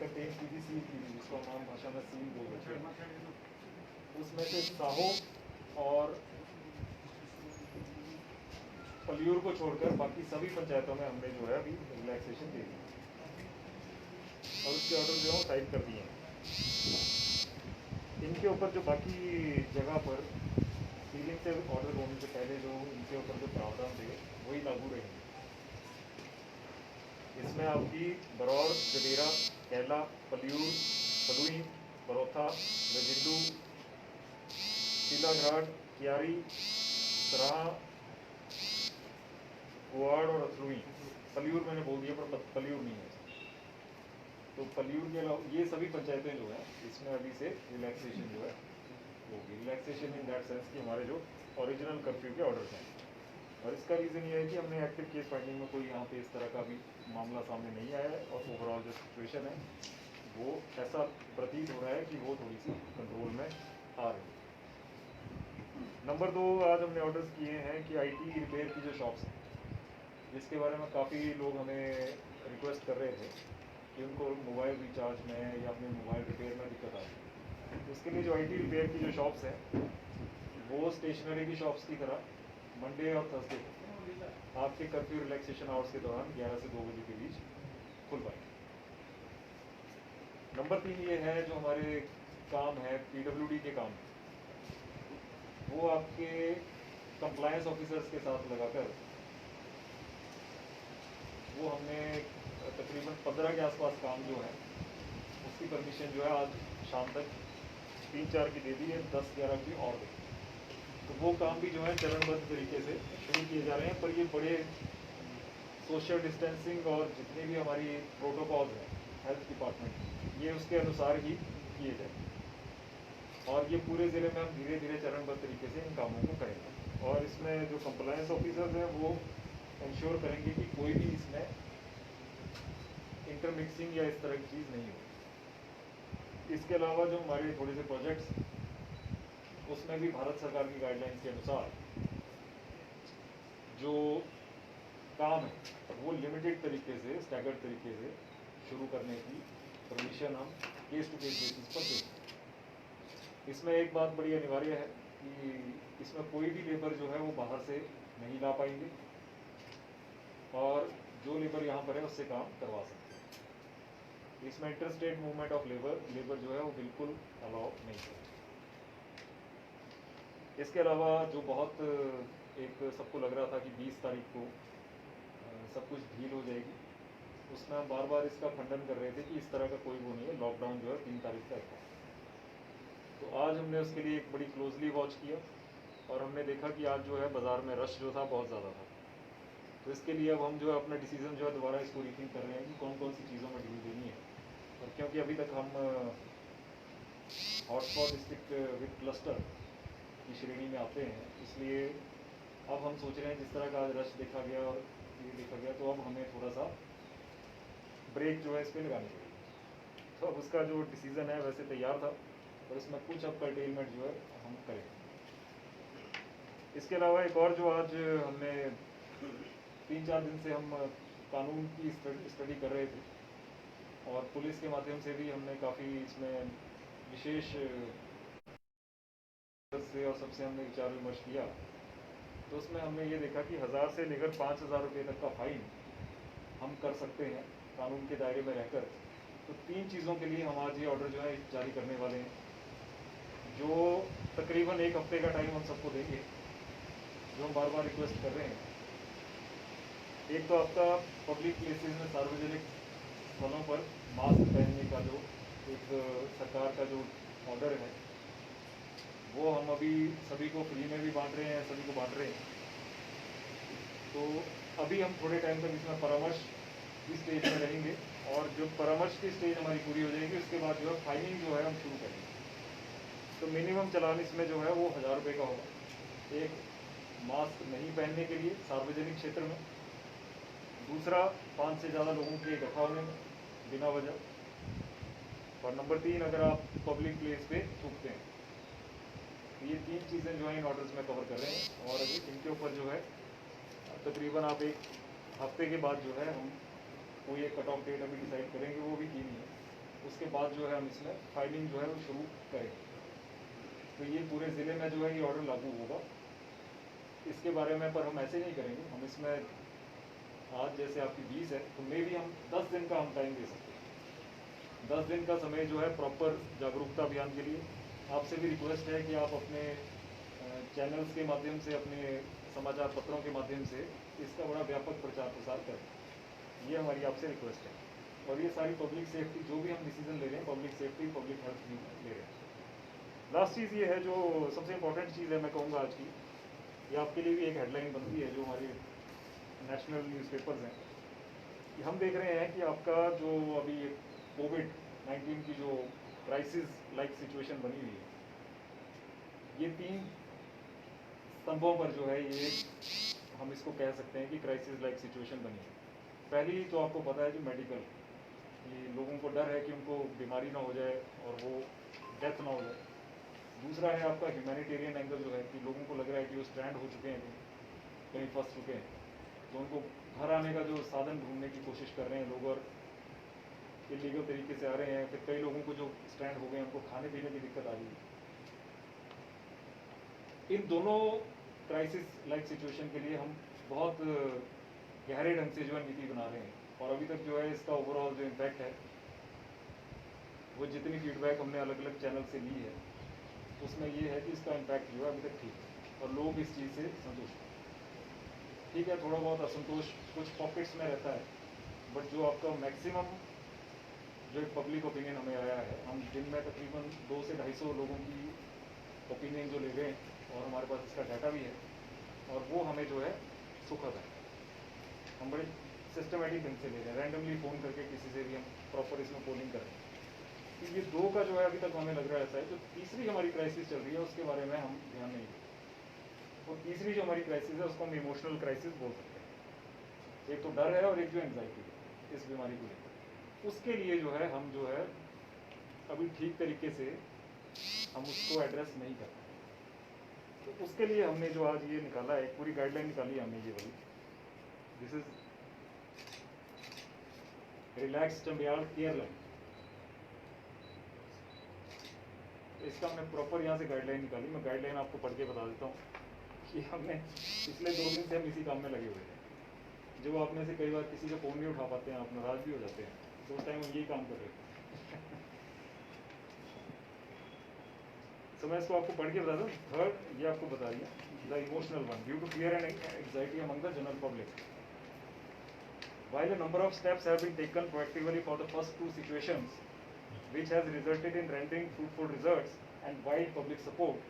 Contain PVC जिसको हम आम भाषा में सील बोल रहे हैं, उसमें से साहो और पलियूर को छोड़कर बाकी सभी पंचायतों में हमने जो है अभी रिलैक्सेशन दे दी और उसके ऑर्डर जो है साइड कर दिए हैं। इनके ऊपर जो बाकी जगह पर सीलिंग से ऑर्डर होने से पहले जो इनके ऊपर जो प्रावधान थे वही लागू रहेंगे। इसमें आपकी बरौर, जडेरा, कैला, पलियूर, फलुई, बरोथा, रजिंडू, सीलाघाट, कियारी, सराहा, कुआड़ और अथलुई, पलियूर मैंने बोल दिया पर पलियूर नहीं है, तो पलियूर के अलावा ये सभी पंचायतें जो है इसमें अभी से रिलैक्सेशन जो है होगी। रिलैक्सेशन इन दैट सेंस कि हमारे जो ओरिजिनल कर्फ्यू के ऑर्डर्स हैं, और इसका रीज़न ये है कि हमने एक्टिव केस फाइंडिंग में कोई यहाँ पे इस तरह का भी मामला सामने नहीं आया है और ओवरऑल जो सिचुएशन है वो ऐसा प्रतीत हो रहा है कि वो थोड़ी सी कंट्रोल में आ रही है। नंबर 2, आज हमने ऑर्डर्स किए हैं कि आईटी रिपेयर की जो शॉप्स हैं, जिसके बारे में काफ़ी लोग हमें रिक्वेस्ट कर रहे थे कि उनको मोबाइल रिचार्ज में या अपने मोबाइल रिपेयर में दिक्कत आ रही है, तो उसके लिए जो आईटी रिपेयर की जो शॉप्स हैं वो स्टेशनरी की शॉप्स की तरह मंडे और थर्सडे को आपके कर्फ्यू रिलैक्सेशन आवर्स के दौरान 11 से 2 बजे के बीच खुल पाएंगे। नंबर 3 ये है जो हमारे काम है पीडब्ल्यूडी के काम, वो आपके कंप्लायंस ऑफिसर्स के साथ लगाकर वो हमने तकरीबन 15 के आसपास काम जो है उसकी परमिशन जो है आज शाम तक 3-4 की दे दी है, 10-11 की और दी। तो वो काम भी जो है चरणबद्ध तरीके से शुरू किए जा रहे हैं, पर ये बड़े सोशल डिस्टेंसिंग और जितने भी हमारी प्रोटोकॉल्स हैं हेल्थ डिपार्टमेंट ये उसके अनुसार ही किए जाए, और ये पूरे ज़िले में हम धीरे धीरे चरणबद्ध तरीके से इन कामों को करेंगे। और इसमें जो कंप्लायंस ऑफिसर्स हैं वो इंश्योर करेंगे कि कोई भी इसमें इंटरमिक्सिंग या इस तरह की चीज़ नहीं हो। इसके अलावा जो हमारे थोड़े से प्रोजेक्ट्स उसमें भी भारत सरकार की गाइडलाइंस के अनुसार जो काम है वो लिमिटेड तरीके से स्टैगर्ड तरीके से शुरू करने की परमिशन हम केस टू केस बेसिस पर देते हैं। इसमें एक बात बड़ी अनिवार्य है कि इसमें कोई भी लेबर जो है वो बाहर से नहीं ला पाएंगे और जो लेबर यहाँ पर है उससे काम करवा सकते हैं। इसमें इंटरस्टेट मूवमेंट ऑफ लेबर जो है वो बिल्कुल अलाउ नहीं है। इसके अलावा जो बहुत एक सबको लग रहा था कि 20 तारीख को सब कुछ ढील हो जाएगी, उसमें हम बार बार इसका खंडन कर रहे थे कि इस तरह का कोई वो नहीं है, लॉकडाउन जो है 3 तारीख तक है। तो आज हमने उसके लिए एक बड़ी क्लोजली वॉच किया और हमने देखा कि आज जो है बाज़ार में रश जो था बहुत ज़्यादा था, तो इसके लिए अब हम जो है अपना डिसीज़न जो है दोबारा इसको रीथिंक कर रहे हैं कि कौन कौन सी चीज़ों में ढील देनी है। और क्योंकि अभी तक हम हॉटस्पॉट डिस्ट्रिक्ट विद क्लस्टर की श्रेणी में आते हैं, इसलिए अब हम सोच रहे हैं जिस तरह का आज रश देखा गया और ये देखा गया, तो अब हमें थोड़ा सा ब्रेक जो है इस पर लगानी पड़ेगी। तो अब उसका जो डिसीज़न है वैसे तैयार था और इसमें कुछ अब कर्टेलमेंट जो है हम करेंगे। इसके अलावा एक और जो आज हमने 3-4 दिन से हम कानून की स्टडी कर रहे थे और पुलिस के माध्यम से भी हमने काफ़ी इसमें विशेष से और सबसे हमने विचार विमर्श किया, तो उसमें हमने ये देखा कि 1000 से लेकर 5000 रुपये तक का फाइन हम कर सकते हैं कानून के दायरे में रहकर। तो 3 चीज़ों के लिए हम आज ये ऑर्डर जो है जारी करने वाले हैं, जो तकरीबन 1 हफ्ते का टाइम हम सबको देंगे, जो हम बार बार रिक्वेस्ट कर रहे हैं। एक तो आपका पब्लिक प्लेसेस में सार्वजनिक स्थलों पर मास्क पहनने का जो एक सरकार का जो ऑर्डर है वो हम अभी सभी को फ्री में भी बांट रहे हैं, सभी को बांट रहे हैं। तो अभी हम थोड़े टाइम तक इसमें परामर्श की स्टेज में रहेंगे और जो परामर्श की स्टेज हमारी पूरी हो जाएगी उसके बाद जो है फाइनिंग जो है हम शुरू करेंगे। तो मिनिमम चालान इसमें जो है वो 1000 रुपये का होगा, एक मास्क नहीं पहनने के लिए सार्वजनिक क्षेत्र में, दूसरा 5 से ज़्यादा लोगों के इकट्ठा होने में बिना वजह, और नंबर 3 अगर आप पब्लिक प्लेस पे थूकते हैं। तो ये 3 चीज़ें जो है इन ऑर्डर्स में कवर कर रहे हैं और अभी इनके ऊपर जो है तकरीबन आप 1 हफ्ते के बाद जो है हम कोई एक कट ऑफ डेट अभी डिसाइड करेंगे, वो भी की नहीं है। उसके बाद जो है हम इसमें फाइलिंग जो है वो शुरू करेंगे। तो ये पूरे ज़िले में जो है ये ऑर्डर लागू होगा। इसके बारे में पर हम ऐसे नहीं करेंगे, हम इसमें आज जैसे आपकी 20 है तो मे भी हम 10 दिन का हम टाइम दे सकते हैं। 10 दिन का समय जो है प्रॉपर जागरूकता अभियान के लिए। आपसे भी रिक्वेस्ट है कि आप अपने चैनल्स के माध्यम से, अपने समाचार पत्रों के माध्यम से इसका बड़ा व्यापक प्रचार प्रसार करें, ये हमारी आपसे रिक्वेस्ट है। और ये सारी पब्लिक सेफ्टी जो भी हम डिसीजन ले रहे हैं, पब्लिक सेफ्टी पब्लिक हेल्थ भी ले रहे हैं। लास्ट चीज़ ये है जो सबसे इम्पोर्टेंट चीज़ है मैं कहूँगा आज की, ये आपके लिए भी एक हेडलाइन बनती है जो हमारे नेशनल न्यूज़पेपर्स हैं, कि हम देख रहे हैं कि आपका जो अभी कोविड-19 की जो क्राइसिस लाइक सिचुएशन बनी हुई है, ये 3 स्तंभों पर जो है ये हम इसको कह सकते हैं कि क्राइसिस लाइक सिचुएशन बनी है। पहली तो आपको पता है जो मेडिकल, कि लोगों को डर है कि उनको बीमारी ना हो जाए और वो डेथ ना हो जाए। दूसरा है आपका ह्यूमैनिटेरियन एंगल जो है, कि लोगों को लग रहा है कि वो स्ट्रैंड हो चुके हैं, कहीं फंस चुके हैं, तो उनको घर आने का जो साधन ढूंढने की कोशिश कर रहे हैं लोग, और इलीगल तरीके से आ रहे हैं। फिर कई लोगों को जो स्ट्रैंड हो गए उनको खाने पीने की दिक्कत आ रही है। इन दोनों क्राइसिस लाइक सिचुएशन के लिए हम बहुत गहरे ढंग से जो है नीति बना रहे हैं, और अभी तक जो है इसका ओवरऑल जो इम्पैक्ट है, वो जितनी फीडबैक हमने अलग अलग चैनल से ली है उसमें ये है कि इसका इम्पैक्ट जो है अभी तक ठीक है और लोग इस चीज़ से संतुष्ट हैं। ठीक है, थोड़ा बहुत असंतोष कुछ पॉकेट्स में रहता है, बट जो आपका मैक्सिमम जो एक पब्लिक ओपिनियन हमें आया है, हम दिन में तकरीबन 200 से 250 लोगों की ओपिनियन जो ले रहे हैं, और हमारे पास इसका डाटा भी है, और वो हमें जो है सुखद है। हम बड़े सिस्टमेटिक ढंग से ले रहे हैं, रैंडमली फ़ोन करके किसी से भी हम प्रॉपर इसमें पोलिंग कर रहे हैं। तो ये 2 का जो है अभी तक हमें लग रहा है ऐसा है। जो तीसरी हमारी क्राइसिस चल रही है उसके बारे में हम ध्यान नहीं देते, और तीसरी जो हमारी क्राइसिस है उसको हम इमोशनल क्राइसिस बोल सकते हैं। एक तो डर है और एक जो एंग्जाइटी है इस बीमारी को लेकर, उसके लिए जो है हम जो है अभी ठीक तरीके से हम उसको एड्रेस नहीं कर पाए। तो उसके लिए हमने जो आज ये निकाला है, पूरी गाइडलाइन निकाली है हमने ये वाली, this is relax Chambial airline. इसका हमने प्रॉपर यहाँ से गाइडलाइन निकाली। मैं गाइडलाइन आपको पढ़ के बता देता हूँ कि हमने पिछले 2 दिन से हम इसी काम में लगे हुए थे। जो आप में से कई बार किसी का फ़ोन नहीं उठा पाते हैं, आप नाराज़ भी हो जाते हैं, तो उस टाइम हम यही काम कर रहे थे। तो मैं इसको आपको पढ़ के बता दूँ। थर्ड ये आपको बता दिया, the emotional one, due to fear and anxiety among the general public, while a number of steps have been taken proactively for the first 2 situations, which has resulted in rendering fruitful results and wide public support,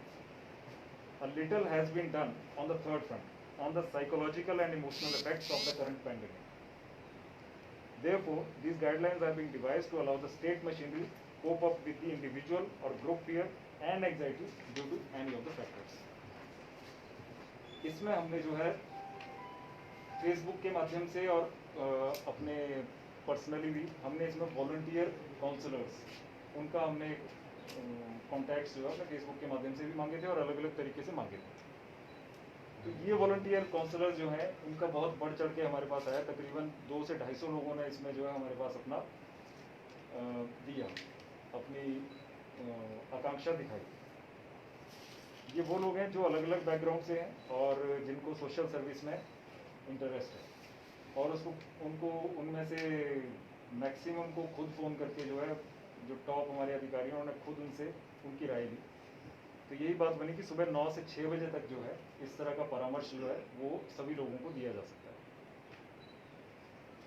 a little has been done on the third front, on the psychological and emotional effects of the current pandemic. Therefore, these guidelines are being devised to allow the state machinery cope up with the individual or group fear and anxiety due to any of the factors. इसमें हमने जो है Facebook के माध्यम से और अपने personally भी हमने इसमें वॉलंटियर काउंसलर्स, उनका हमने कॉन्टैक्ट्स जो है अपने फेसबुक के माध्यम से भी मांगे थे और अलग अलग तरीके से मांगे थे। तो ये वॉलंटियर काउंसलर्स जो हैं उनका बहुत बढ़ चढ़ के हमारे पास आया। तकरीबन 200 से 250 लोगों ने इसमें जो है हमारे पास अपना दिया, अपनी आकांक्षा दिखाई। ये वो लोग हैं जो अलग अलग बैकग्राउंड से हैं और जिनको सोशल सर्विस में इंटरेस्ट है, और उसको उनको उनमें से मैक्सिमम को खुद फ़ोन करके जो है जो टॉप हमारे अधिकारी हैं उन्होंने खुद उनसे उनकी राय ली। तो यही बात बनी कि सुबह 9 से 6 बजे तक जो है इस तरह का परामर्श जो है वो सभी लोगों को दिया जा सकता है,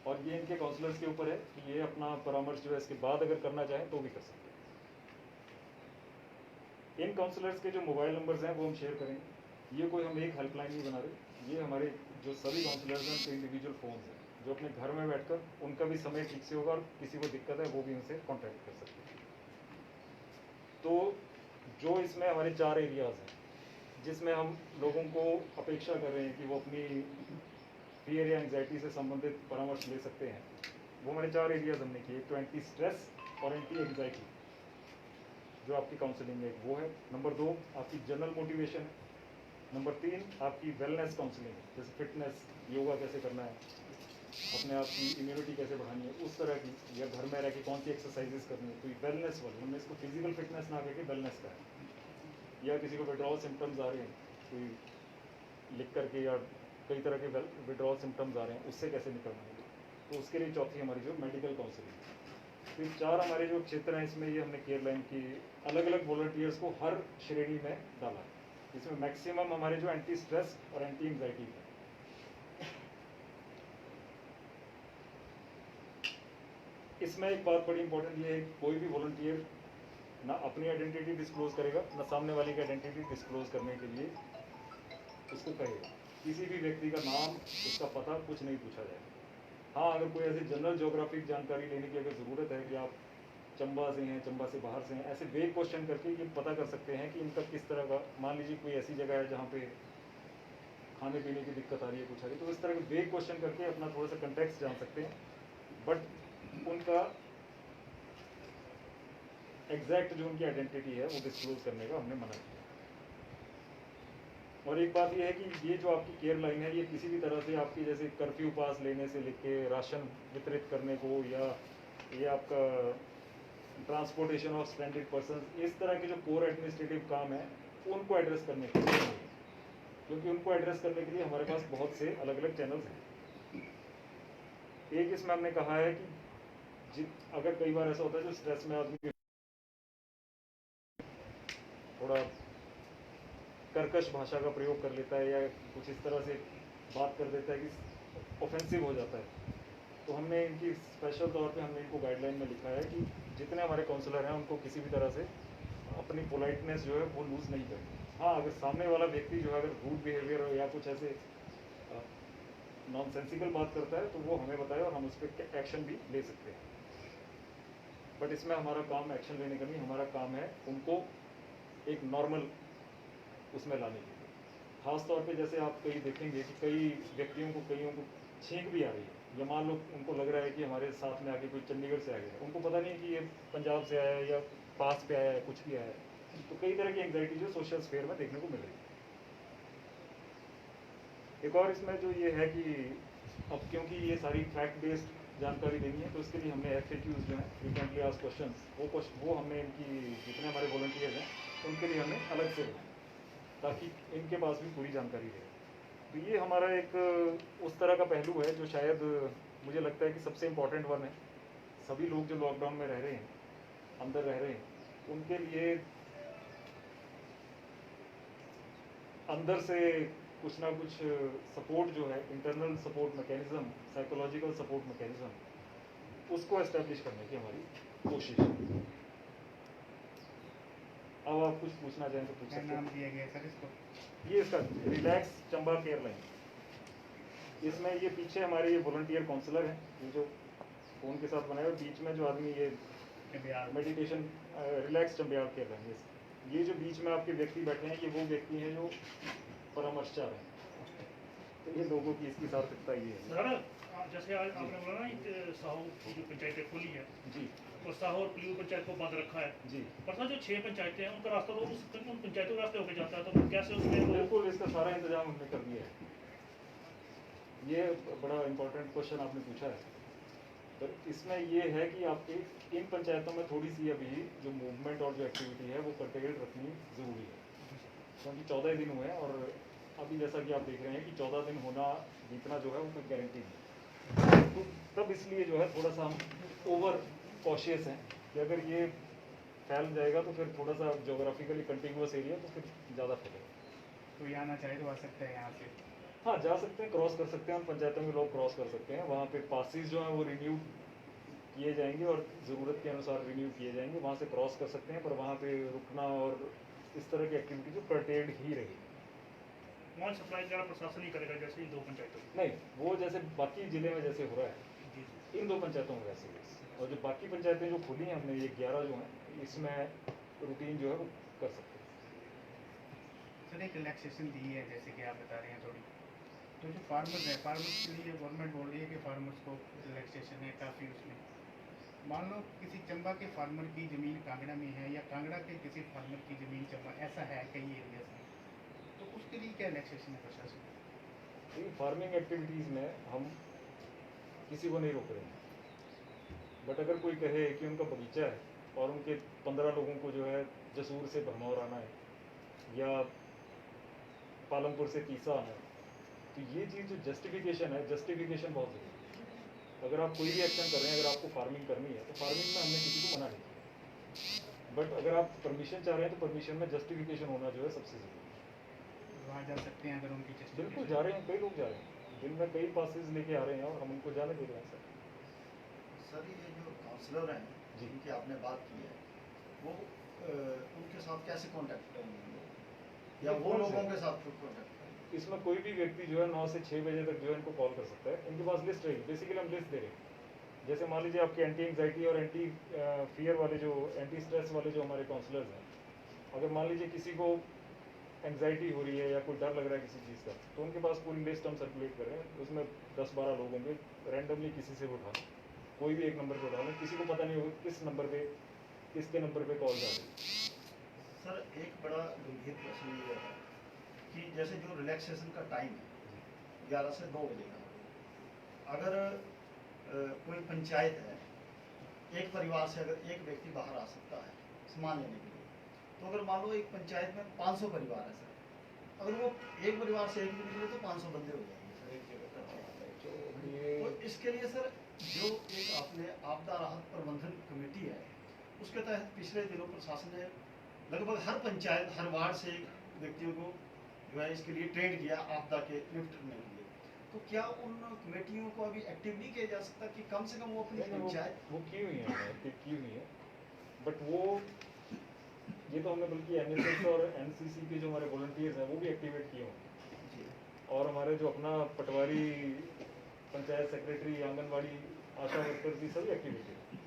और ये इनके काउंसलर्स के ऊपर है कि ये अपना परामर्श जो है इसके बाद अगर करना चाहें तो भी कर सकते हैं। इन काउंसलर्स के जो मोबाइल नंबर्स हैं वो हम शेयर करेंगे। ये कोई हम एक हेल्पलाइन नहीं बना रहे, ये हमारे जो सभी काउंसलर्स हैं उनके इंडिविजुअल फ़ोन्स हैं, जो अपने घर में बैठकर उनका भी समय ठीक से होगा और किसी को दिक्कत है वो भी उनसे कॉन्टैक्ट कर सकते हैं। तो जो इसमें हमारे 4 एरियाज़ हैं जिसमें हम लोगों को अपेक्षा कर रहे हैं कि वो अपनी फियर या एंग्जाइटी से संबंधित परामर्श ले सकते हैं, वो हमारे 4 एरियाज़ हमने किए। तो एंटी स्ट्रेस और एंटी एंग्जाइटी जो आपकी काउंसलिंग है वो है। नंबर 2 आपकी जनरल मोटिवेशन है। नंबर 3 आपकी वेलनेस काउंसलिंग है, जैसे फिटनेस, योगा कैसे करना है। अपने आप की इम्यूनिटी कैसे बढ़ानी है उस तरह की, या घर में रह के कौन सी एक्सरसाइजेस करनी है, तो वेलनेस वाली, हमने इसको फिजिकल फिटनेस ना करके वेलनेस का है। या किसी को विड्रॉल सिम्टम्स आ रहे हैं कोई लिख करके, या कई तरह के विड्रॉल सिम्टम्स आ रहे हैं, उससे कैसे निकलना है, तो उसके लिए चौथी हमारी जो मेडिकल काउंसलिंग। तो ये 4 हमारे जो क्षेत्र हैं, इसमें ये हमने केयर लाइन की अलग अलग वॉलंटियर्स को हर श्रेणी में डाला है। इसमें मैक्सिमम हमारे जो एंटी स्ट्रेस और एंटी एंग्जाइटी है। इसमें एक बात बड़ी इंपॉर्टेंट ये है, कोई भी वॉलंटियर ना अपनी आइडेंटिटी डिस्क्लोज करेगा, ना सामने वाले की आइडेंटिटी डिस्क्लोज करने के लिए उसको कहेगा। किसी भी व्यक्ति का नाम, उसका पता कुछ नहीं पूछा जाएगा। हाँ, अगर कोई ऐसी जनरल ज्योग्राफिक जानकारी लेने की अगर ज़रूरत है कि आप चंबा से हैं, चंबा से बाहर से हैं, ऐसे वेग क्वेश्चन करके ये पता कर सकते हैं कि इनका किस तरह का, मान लीजिए कोई ऐसी जगह है जहाँ पे खाने पीने की दिक्कत आ रही है, कुछ आ रही है, तो इस तरह के वेग क्वेश्चन करके अपना थोड़ा सा कंटेक्स्ट जान सकते हैं। बट उनका एग्जैक्ट जो उनकी आइडेंटिटी है वो डिस्क्लोज करने का हमने मना किया। और एक बात ये है कि ये जो आपकी केयर लाइन है, ये किसी भी तरह से आपकी जैसे कर्फ्यू पास लेने से लेके राशन वितरित करने को, या ये आपका ट्रांसपोर्टेशन ऑफ स्ट्रैंडेड पर्सन, इस तरह के जो कोर एडमिनिस्ट्रेटिव काम है उनको एड्रेस करने के लिए, क्योंकि उनको एड्रेस करने के लिए हमारे पास बहुत से अलग अलग चैनल्स हैं। एक इसमें हमने कहा है कि अगर कई बार ऐसा होता है जो स्ट्रेस में आदमी थोड़ा कर्कश भाषा का प्रयोग कर लेता है, या कुछ इस तरह से बात कर देता है कि ऑफेंसिव हो जाता है, तो हमने इनकी स्पेशल तौर पे हमने इनको गाइडलाइन में लिखा है कि जितने हमारे काउंसलर हैं उनको किसी भी तरह से अपनी पोलाइटनेस जो है वो लूज़ नहीं करनी। हाँ, अगर सामने वाला व्यक्ति जो है अगर रूड बिहेवियर या कुछ ऐसे नॉनसेंसिकल बात करता है तो वो हमें बताए और हम उस पर एक्शन भी ले सकते हैं। बट इसमें हमारा काम एक्शन लेने का नहीं, हमारा काम है उनको एक नॉर्मल उसमें लाने के लिए। खास तौर पे जैसे आप कई देखेंगे कि कई व्यक्तियों को, कईयों को छींक भी आ रही है, या मान लो उनको लग रहा है कि हमारे साथ में आके कोई चंडीगढ़ से आ गया, उनको पता नहीं कि ये पंजाब से आया है या पास पे आया है, कुछ भी आया है। तो कई तरह की एंग्जाइटी जो सोशल स्फेयर में देखने को मिल रही है। एक और इसमें जो ये है कि अब क्योंकि ये सारी फैक्ट बेस्ड जानकारी देनी है, तो इसके लिए हमने FAQs जो हैं, फ्रीक्वेंटली आस्क्ड क्वेश्चंस, वो हमने इनकी जितने हमारे वॉलंटियर्स हैं उनके लिए हमने अलग से बनाए, ताकि इनके पास भी पूरी जानकारी रहे। तो ये हमारा एक उस तरह का पहलू है जो शायद मुझे लगता है कि सबसे इम्पोर्टेंट वन है। सभी लोग जो लॉकडाउन में रह रहे हैं, अंदर रह रहे हैं, उनके लिए अंदर से कुछ ना कुछ सपोर्ट जो है, internal support mechanism, psychological support mechanism, उसको एस्टेब्लिश करने की हमारी कोशिश है। अब आप कुछ पूछना चाहें तो पूछ सकते हैं। नाम दिया गया सर इसको? ये इसका रिलैक्स चंबा केयर लाइन। इसमें ये पीछे हमारे ये वॉलंटियर काउंसलर हैं, ये जो फ़ोन के साथ बनाए, और बीच में जो आदमी ये meditation relax Chambial care line, ये जो बीच में आपके व्यक्ति बैठे हैं, ये वो व्यक्ति हैं जो परामर्श चाह रहे हैं। तो ये लोगों की इसकी सार्थकता ये है। सर, जैसे आज आपने बोला ना एक साहू की जो पंचायतें खुली है जी, और साहू और पलियू पंचायत को बंद रखा है जी, पर सर जो 6 पंचायतें हैं उनका रास्ता तो उन पंचायतों के रास्ते होकर जाता है, तो कैसे उसमें वो बिल्कुल इसका सारा इंतजाम हमने कर दिया है। ये बड़ा इम्पोर्टेंट क्वेश्चन आपने पूछा है। तो इसमें ये है कि आपकी इन पंचायतों में थोड़ी सी अभी जो मूवमेंट और जो एक्टिविटी है वो कर्टेल रखनी ज़रूरी है, क्योंकि 14 दिन हुए हैं, और अभी जैसा कि आप देख रहे हैं कि 14 दिन होना जीतना जो है वो कोई गारंटी नहीं। तो तब इसलिए जो है थोड़ा सा हम ओवर कॉशियस हैं कि अगर ये फैल जाएगा तो फिर थोड़ा सा जोग्राफिकली कंटिन्यूअस एरिया, तो फिर ज़्यादा फैलेगा। तो ये आना चाहे तो आ सकता है यहाँ से? हाँ, जा सकते हैं, क्रॉस कर सकते हैं, उन पंचायतों में लोग क्रॉस कर सकते हैं। वहाँ पे पासिस जो हैं वो रिन्यू किए जाएंगे और ज़रूरत के अनुसार रिन्यू किए जाएंगे, वहाँ से क्रॉस कर सकते हैं, पर वहाँ पे रुकना और इस तरह की एक्टिविटी जो कर्टेल्ड ही रहेगी। वहाँ सप्लाई वगैरह प्रशासन ही करेगा जैसे इन 2 पंचायतों में? नहीं, वो जैसे बाकी ज़िले में जैसे हो रहा है, जी इन 2 पंचायतों में वैसे ही। और जो बाकी पंचायतें जो खुली हैं हमने, ये 11 जो हैं, इसमें रूटीन जो है वो कर सकते हैं। सर एक रिलैक्सेशन दी है जैसे कि आप बता रहे हैं थोड़ी, तो जो फार्मर्स है, फार्मर्स के लिए गवर्नमेंट बोल रही है कि फार्मर्स को रिलैक्सेशन है काफ़ी उसमें। मान लो किसी चंबा के फार्मर की ज़मीन कांगड़ा में है या कांगड़ा के किसी फार्मर की ज़मीन चंबा, ऐसा है कई एरियाज में, तो उसके लिए क्या रिलैक्सेशन है प्रशासन? फार्मिंग एक्टिविटीज़ में हम किसी को नहीं रोक रहे हैं। बट अगर कोई कहे कि उनका बगीचा है और उनके 15 लोगों को जो है जसूर से भरमौर आना है या पालमपुर से तीसा आना है, तो ये चीज़ जो जस्टिफिकेशन है, जस्टिफिकेशन बहुत ज़रूरी है। अगर आप कोई भी एक्शन कर रहे हैं, अगर आपको फार्मिंग करनी है तो फार्मिंग में हमने किसी को मना नहीं किया, बट अगर आप परमिशन चाह रहे हैं तो परमिशन में जस्टिफिकेशन होना जो है सबसे ज़रूरी है। वहाँ जा सकते हैं अगर उनकी बिल्कुल justification- जा रहे हैं, कई लोग जा रहे हैं, दिन में कई पासेस लेके आ रहे हैं और हम उनको जाने दे रहे हैं सर। सर ये जो काउंसलर हैं जी। जिनकी आपने बात की है वो उनके साथ कैसे कांटेक्ट करेंगे या वो कौन से? लोगों के साथ खुद कांटेक्ट करेंगे? इसमें कोई भी व्यक्ति जो है 9 से 6 बजे तक जो है इनको कॉल कर सकता है। इनके पास लिस्ट रहेगी, बेसिकली हम लिस्ट दे रहे हैं। जैसे मान लीजिए आपके एंटी एंग्जाइटी और एंटी फियर वाले जो एंटी स्ट्रेस वाले जो हमारे काउंसलर्स हैं, अगर मान लीजिए किसी को एंग्जाइटी हो रही है या कोई डर लग रहा है किसी चीज़ का, तो उनके पास पूरी लिस्ट हम सर्कुलेट कर रहे हैं। उसमें 10-12 लोग होंगे, रैंडमली किसी से भी उठा लें, कोई भी एक नंबर पे उठा लें, किसी को पता नहीं होगा किस नंबर पे, किसके नंबर पे कॉल जा रही है। सर एक बड़ा गंभीर प्रश्न ये है कि जैसे जो रिलैक्सेशन का टाइम है 11 से 2 बजे का, अगर कोई पंचायत है, एक परिवार से अगर एक व्यक्ति बाहर आ सकता है सामान लेने के लिए, तो अगर मान लो एक पंचायत में 500 परिवार है सर, अगर वो एक परिवार से एक भी निकले तो 500 बंदे हो जाएंगे सर एक जगह पर। तो इसके लिए सर जो एक आपने आपदा राहत प्रबंधन कमेटी है, उसके तहत पिछले दिनों प्रशासन ने लगभग हर पंचायत हर वार्ड से एक व्यक्तियों को जो है इसके लिए ट्रेन किया आपदा के निपटने के लिए। तो क्या उन कमेटियों को अभी एक्टिव नहीं किया जा सकता कि कम से कम वो अपनी पंचायत वो की हुई है, एक्टिव की हुई है, बट वो ये तो हमने बल्कि एनएसएस और एनसीसी के जो हमारे वॉलंटियर्स हैं वो भी एक्टिवेट किए होंगे, जी और हमारे जो अपना पटवारी, पंचायत सेक्रेटरी, आंगनवाड़ी, आशा वर्कर भी सभी एक्टिवेटेड हैं।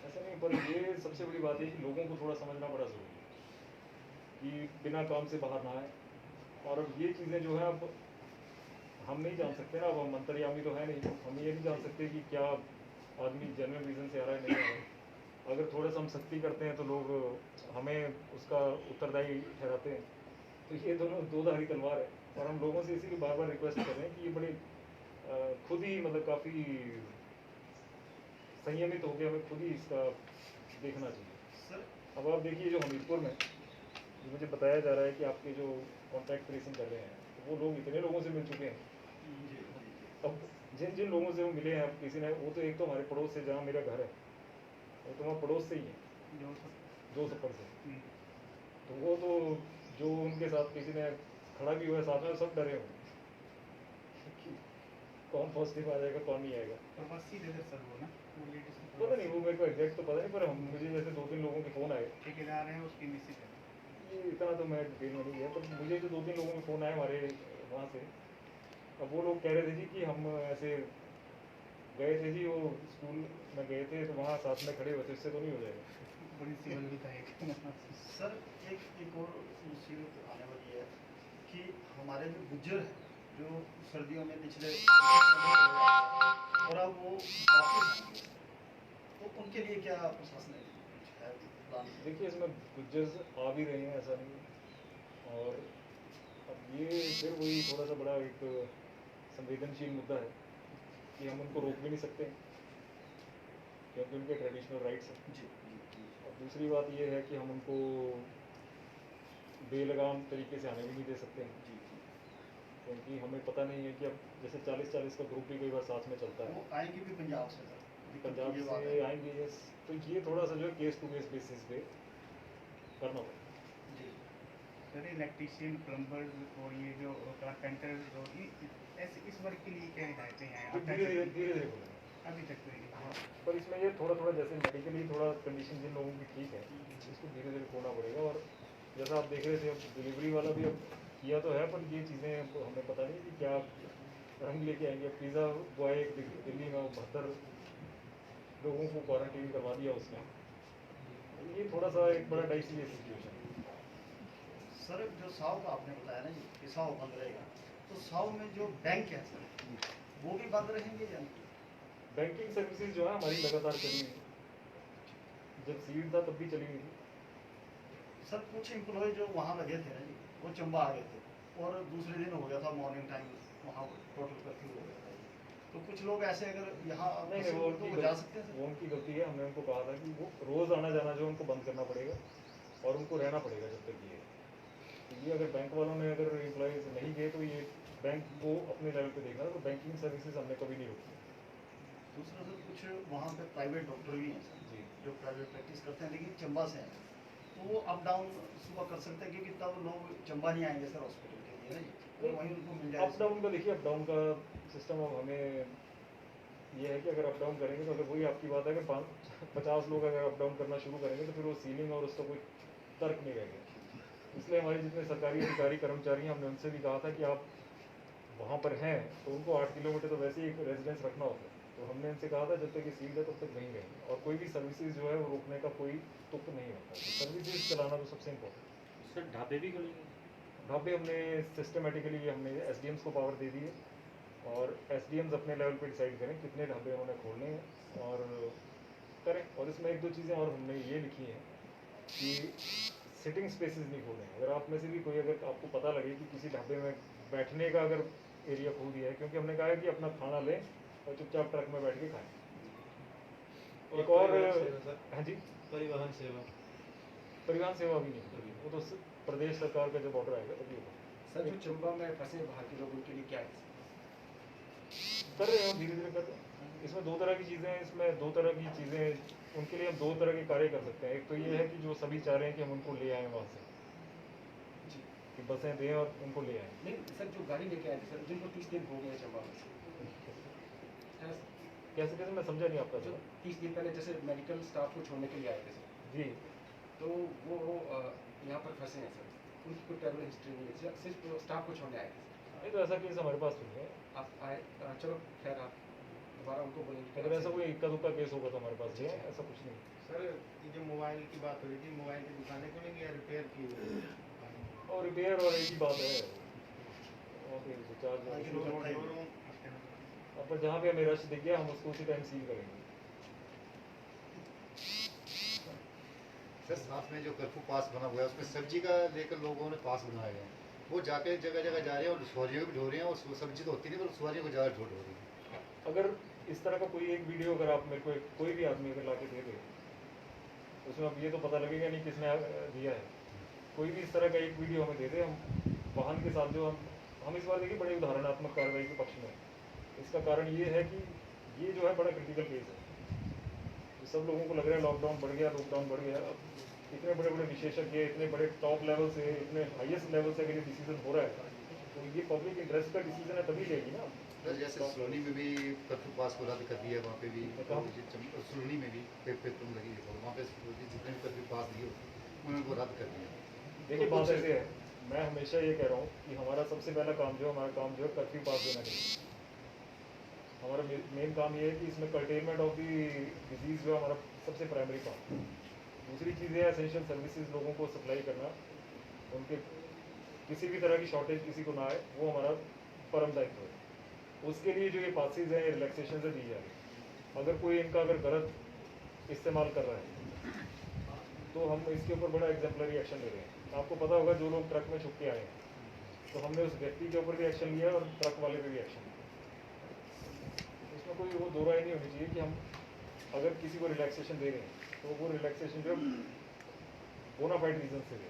ऐसा नहीं, पर ये सबसे बड़ी बात है कि लोगों को थोड़ा समझना बड़ा ज़रूरी है कि बिना काम से बाहर ना आए। और अब ये चीज़ें जो है अब हम नहीं जान सकते ना, अब हम अंतर्यामी तो है नहीं, हम ये नहीं जान सकते कि क्या आदमी जेन्युइन रीज़न से आ रहा है नहीं आ रहा है। अगर थोड़ा सा हम सख्ती करते हैं तो लोग हमें उसका उत्तरदायी ठहराते हैं, तो ये दोनों दो धारी तलवार है। और हम लोगों से इसीलिए बार बार रिक्वेस्ट कर रहे हैं कि ये बड़े खुद ही मतलब काफ़ी संयमित होकर हमें खुद ही इसका देखना चाहिए। सर अब आप देखिए जो हमीरपुर में जो मुझे बताया जा रहा है कि आपके जो कॉन्टैक्ट ट्रेसिंग कर रहे हैं, तो वो लोग इतने लोगों से मिल चुके हैं। जी जी जी अब जिन जिन लोगों से वो मिले हैं, अब किसी ने, वो तो एक तो हमारे पड़ोस से जहाँ मेरा घर है, वो तो वहाँ पड़ोस से ही है, जो सब- 200 से। हम्म, तो वो तो जो उनके साथ किसी ने खड़ा भी हुआ है साथ में, सब डरे हुए हैं कि कौन पॉजिटिव आ जाएगा कौन नहीं आएगा। प्रवासी थे सर वो ना, वो लेडीज पता नहीं, वो मेरे को एग्जैक्ट तो पता नहीं, पर मुझे जैसे 2-3 लोगों के फ़ोन आए, ठेकेदार हैं उसकी मिसेज है। ये इतना तो मैं डिटेल में नहीं गया, पर मुझे जो 2-3 लोगों के फ़ोन आए हमारे वहाँ से, अब वो लोग कह रहे थे जी कि हम ऐसे गए थे जी, वो स्कूल में गए थे तो वहाँ साथ में खड़े हुए थे, इससे तो नहीं हो जाएगा। बड़ी सिविल भी था एक। सर एक और मुसीबत आने वाली है कि हमारे जो गुज्जर हैं जो सर्दियों में पिछले और अब वो वापस आएंगे, तो उनके लिए क्या प्रशासन ने कुछ है प्लान? देखिए इसमें गुज्जर्स आ भी रहे हैं, ऐसा नहीं, और अब ये फिर वही थोड़ा सा बड़ा एक संवेदनशील मुद्दा है कि हम उनको रोक भी नहीं सकते क्योंकि उनके ट्रेडिशनल राइट्स हैं। जी जी जी और दूसरी बात ये है कि हम उनको बेलगाम तरीके से आने भी नहीं दे सकते हैं, जी जी क्योंकि हमें पता नहीं है कि अब जैसे 40-40 का ग्रुप भी कई बार साथ में चलता है, वो आएंगे भी पंजाब से सर, पंजाब ये बात से है। आएंगे, यस, तो ये थोड़ा सा जो है केस टू केस बेसिस पे करना पड़ेगा। जी सर इलेक्ट्रीशियन, प्लम्बर और ये जो कारपेंटर और ऐसे इस वर्ग के लिए क्या हिदायतें हैं तो आप धीरे धीरे कैसे- धीरे धीरे बोलेंगे। अभी तक तो ये- पर इसमें ये थोड़ा थोड़ा जैसे मेडिकली थोड़ा कंडीशन जिन लोगों की ठीक है, इसको धीरे धीरे खोना पड़ेगा। और जैसा आप देख रहे थे, अब डिलीवरी वाला भी अब किया तो है, पर ये चीज़ें अब हमें पता नहीं कि क्या रंग लेके आएंगे। पिज़्ज़ा बॉय एक दिल्ली में 72 लोगों को क्वारंटीन करवा दिया उसने, ये थोड़ा सा एक बड़ा डाइसी सिचुएशन है। सर जो साव का आपने बताया ना जी कि साव बंद रहेगा, तो साव में जो बैंक है सर वो भी बंद रहेंगे या नहीं? बैंकिंग सर्विसेज जो है हमारी लगातार चली हुई है, जब सीड था तब भी चली हुई थी। सर कुछ एम्प्लॉय जो वहाँ लगे थे ना जी, वो चंबा आ गए थे और दूसरे दिन हो गया था मॉर्निंग टाइम वहाँ टोटल कर्फ्यू हो गया था जी। तो कुछ लोग ऐसे अगर यहाँ नहीं नहीं, वो तो उनकी वो जा सकते हैं वो उनकी गलती है। हमने उनको कहा था कि वो रोज़ आना जाना जो उनको बंद करना पड़ेगा और उनको रहना पड़ेगा जब तक ये। तो ये अगर बैंक वालों ने अगर एम्प्लॉयज़ नहीं गए तो ये बैंक को अपने लेवल पे देखना है। तो बैंकिंग सर्विसेज हमने कभी नहीं रोकी। दूसरा सर कुछ वहाँ पे प्राइवेट डॉक्टर भी हैं सर जी। जो प्राइवेट प्रैक्टिस करते हैं लेकिन चंबा से हैं, तो वो अप डाउन सुबह कर सकते हैं क्योंकि तब लोग चंबा नहीं आएंगे सर हॉस्पिटल के लिए ना जी, और वहीं उनको मिल अप जाएगा। डाउन का देखिए, अप डाउन का सिस्टम अब हमें ये है कि अगर अप डाउन करेंगे तो अगर वही आपकी बात है कि 50 लोग अगर अप डाउन करना शुरू करेंगे तो फिर वो सीलिंग और उसका कोई तर्क नहीं रहेगा। इसलिए हमारे जितने सरकारी अधिकारी कर्मचारी हैं, हमने उनसे भी कहा था कि आप वहाँ पर हैं तो उनको 8 किलोमीटर तो वैसे ही एक रेजिडेंस रखना होता है। तो हमने इनसे कहा था जब तक ये सील्ड है तब तक वहीं रहेंगे और कोई भी सर्विसेज जो है वो रोकने का कोई तुक नहीं होता। तो सर्विसेज चलाना तो सबसे इम्पोर्टेंट। सर ढाबे भी खुलेंगे? ढाबे हमने सिस्टमेटिकली हमने एसडीएम्स को पावर दे दी है और एसडीएम्स अपने लेवल पे डिसाइड करें कितने ढाबे उन्होंने खोलने हैं और करें। और इसमें एक दो चीज़ें और हमने ये लिखी हैं कि सिटिंग स्पेसेस नहीं खोलें। अगर आप में से भी कोई अगर आपको पता लगे कि किसी ढाबे में बैठने का अगर एरिया खोल दिया है, क्योंकि हमने कहा है कि अपना खाना लें और चुपचाप ट्रक में बैठ के खाएं। एक और हाँ जी, परिवहन सेवा परिवहन सेवा भी नहीं होगी, वो तो प्रदेश सरकार का जब ऑर्डर आएगा तभी होगा। सर जो चंबा में फंसे बाहर के लोगों के लिए क्या है? कर रहे हैं, धीरे धीरे कर रहे हैं। इसमें दो तरह की चीज़ें हैं, इसमें दो तरह की चीज़ें उनके लिए हम दो तरह के कार्य कर सकते हैं। एक तो ये है कि जो सभी चाह रहे हैं कि हम उनको ले आएँ वहाँ से, जी कि बसें दें और उनको ले आएँ। नहीं सर, जो गाड़ी लेके आए थे सर जिनको 30 दिन हो गए चंबा में, है ना? कैसे कैसे, मैं समझा नहीं आपका जो सवाल। 30 दिन पहले जैसे मेडिकल स्टाफ को छोड़ने के लिए आए थे सर, जी, तो वो यहाँ पर फंसे हैं सर, उनकी कोई ट्रैवल हिस्ट्री नहीं है, सिर्फ स्टाफ को छोड़ने आए थे सर। नहीं तो ऐसा केस हमारे पास तो नहीं है। आप आए, चलो खैर आप दोबारा उनको बोलेंगे। अगर ऐसा कोई इक्का दुक्का केस होगा तो हमारे पास ये है, ऐसा कुछ नहीं। सर ये जो मोबाइल की बात हो रही थी, मोबाइल की दुकानें खुलेंगी या रिपेयर की और रिपेयर और एक ही बात है, और फिर रिचार्ज हाँ, और शोरूम अब पर जहाँ पे हमें रश दिख गया हम उसको उसी टाइम सील करेंगे। सर साथ में जो कर्फ्यू पास बना हुआ है उसमें सब्जी का लेकर लोगों ने पास बनाए हैं, वो जाके जगह जगह जा रहे हैं और सवारियों को भी ढो रहे हैं और सब्जी तो होती नहीं पर सवारियों को ज़्यादा ढो रही है। अगर इस तरह का कोई एक वीडियो अगर आप मेरे को कोई भी आदमी अगर ला के दे दे, उसमें अब ये तो पता लगेगा नहीं किसने दिया है। कोई भी इस तरह का एक वीडियो हमें दे दे, हम वाहन के साथ जो हम इस बार देखिए बड़े उदाहरणात्मक कार्रवाई के पक्ष में हैं। इसका कारण ये है कि ये जो है बड़ा क्रिटिकल केस है। तो सब लोगों को लग रहा है लॉकडाउन बढ़ गया, लॉकडाउन बढ़ गया। अब इतने बड़े बड़े विशेषज्ञ, इतने बड़े टॉप लेवल से, इतने हाईएस्ट लेवल से अगर ये डिसीजन हो रहा है तो ये पब्लिक इंटरेस्ट का डिसीजन है तभी लेगी ना। सर जैसे सलोनी में भी कर्फ्यू पास को रद्द कर दिया है, वहाँ पे भी सलोनी में भी पेपर लगी है, वहाँ पे जितने भी कर्फ्यू पास दिए उनको रद्द कर दिया। देखिए बात ऐसे है, मैं हमेशा ये कह रहा हूँ कि हमारा सबसे पहला काम जो हमारा काम जो है कर्फ्यू पास देना नहीं। हमारा मेन काम ये है कि इसमें कर्टेलमेंट ऑफ दी डिजीज़ जो है हमारा सबसे प्राइमरी काम। दूसरी चीज़ है एसेंशियल सर्विसेज लोगों को सप्लाई करना, उनके किसी भी तरह की शॉर्टेज किसी को ना आए, वो हमारा परम दायित्व है। उसके लिए जो ये पासेज हैं, रिलैक्सेशन से दी जा रही है। अगर कोई इनका अगर गलत इस्तेमाल कर रहा है तो हम इसके ऊपर बड़ा एग्जाम्पलरी एक्शन ले रहे हैं। आपको पता होगा जो लोग ट्रक में छुप के आए हैं, तो हमने उस व्यक्ति के ऊपर भी एक्शन लिया और ट्रक वाले पे भी एक्शन लिया। इसमें कोई वो दो राय नहीं होनी चाहिए कि हम अगर किसी को रिलैक्सेशन दे रहे हैं तो वो रिलैक्सेशन जो बोनाफाइड रीजन से दे।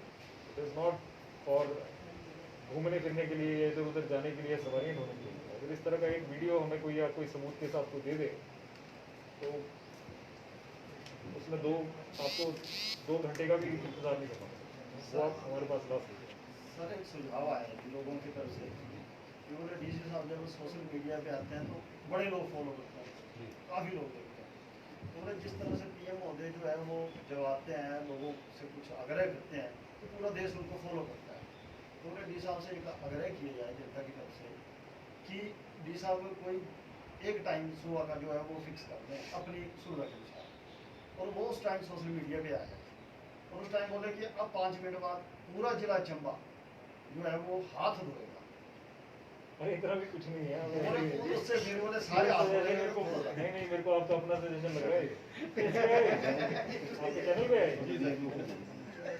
इट इज़ नॉट फॉर घूमने फिरने के लिए या इधर उधर जाने के लिए, सवारियाँ ढोने के लिए। अगर इस तरह का एक वीडियो हमें कोई या कोई सबूत के साथ को दे दे तो उसमें आपको 2 घंटे का भी इंतजार नहीं करना पड़ेगा, वो आप हमारे पास ला सकते हैं। सर एक सुझाव आया है लोगों की तरफ से कि बोले डीसी साहब जब सोशल मीडिया पे आते हैं तो बड़े लोग फॉलो करते हैं, काफ़ी लोग देखते हैं। तो बोले जिस तरह से पीएम महोदय जो है वो जब आते हैं लोगों से कुछ आग्रह करते हैं तो पूरा देश उनको फॉलो करता है। तो बोले डी साहब से एक आग्रह किया जाए जनता की तरफ से कि डी साहब कोई एक टाइम सुबह का जो है वो फिक्स कर दें अपनी सुविधा के अनुसार, और वो उस टाइम सोशल मीडिया पे आए और उस टाइम बोले कि अब 5 मिनट बाद पूरा जिला चंबा जो है वो हाथ धोएगा। अरे इतना भी कुछ नहीं है। बोले उससे फिर बोले सारे हाथ धोएंगे। मेरे को बोला नहीं नहीं, मेरे को आपका अपना सजेशन लग रहा है। आपके चैनल पे है।